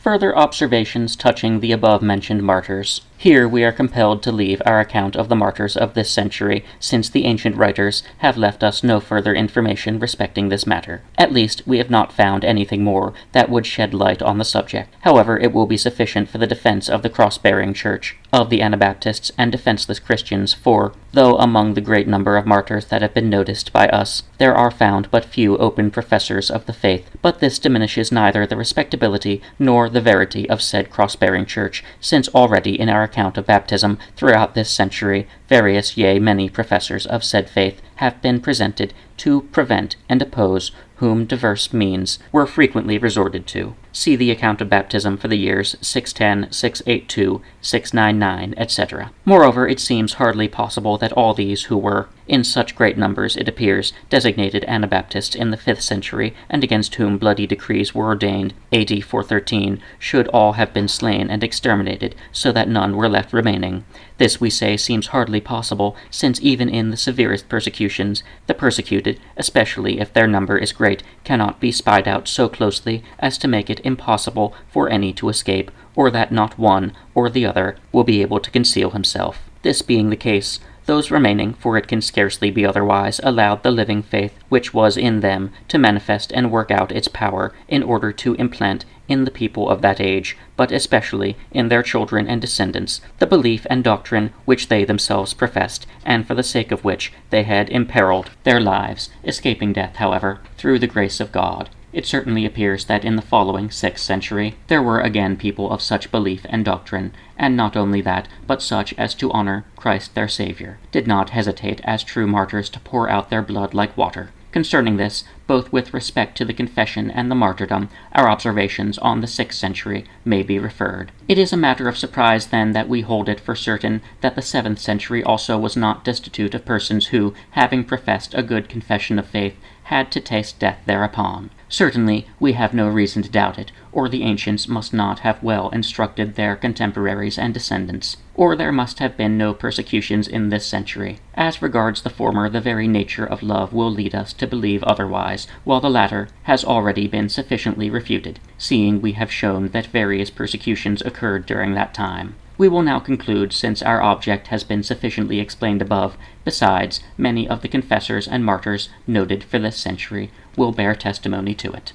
Further observations touching the above-mentioned martyrs. Here we are compelled to leave our account of the martyrs of this century, since the ancient writers have left us no further information respecting this matter. At least, we have not found anything more that would shed light on the subject. However, it will be sufficient for the defense of the cross-bearing Church, of the Anabaptists and defenseless Christians, for, though among the great number of martyrs that have been noticed by us, there are found but few open professors of the faith, but this diminishes neither the respectability nor the verity of said cross-bearing Church, since already in our account of baptism throughout this century, various, yea, many professors of said faith have been presented to prevent and oppose whom diverse means were frequently resorted to. See the account of baptism for the years 610, 682, 699, etc. Moreover, it seems hardly possible that all these who were, in such great numbers, it appears, designated Anabaptists in the 5th century, and against whom bloody decrees were ordained, AD 413, should all have been slain and exterminated, so that none were left remaining. This, we say, seems hardly possible, since even in the severest persecutions, the persecuted, especially if their number is great, cannot be spied out so closely as to make it impossible for any to escape, or that not one or the other will be able to conceal himself. This being the case, those remaining, for it can scarcely be otherwise, allowed the living faith which was in them to manifest and work out its power in order to implant in the people of that age, but especially in their children and descendants, the belief and doctrine which they themselves professed, and for the sake of which they had imperiled their lives, escaping death, however, through the grace of God. It certainly appears that in the following 6th century there were again people of such belief and doctrine, and not only that, but such as to honor Christ their Savior, did not hesitate as true martyrs to pour out their blood like water. Concerning this, both with respect to the confession and the martyrdom, our observations on the 6th century may be referred. It is a matter of surprise, then, that we hold it for certain that the 7th century also was not destitute of persons who, having professed a good confession of faith, had to taste death thereupon. Certainly, we have no reason to doubt it, or the ancients must not have well instructed their contemporaries and descendants, or there must have been no persecutions in this century. As regards the former, the very nature of love will lead us to believe otherwise, while the latter has already been sufficiently refuted, seeing we have shown that various persecutions occurred during that time. We will now conclude, since our object has been sufficiently explained above. Besides, many of the confessors and martyrs noted for this century will bear testimony to it.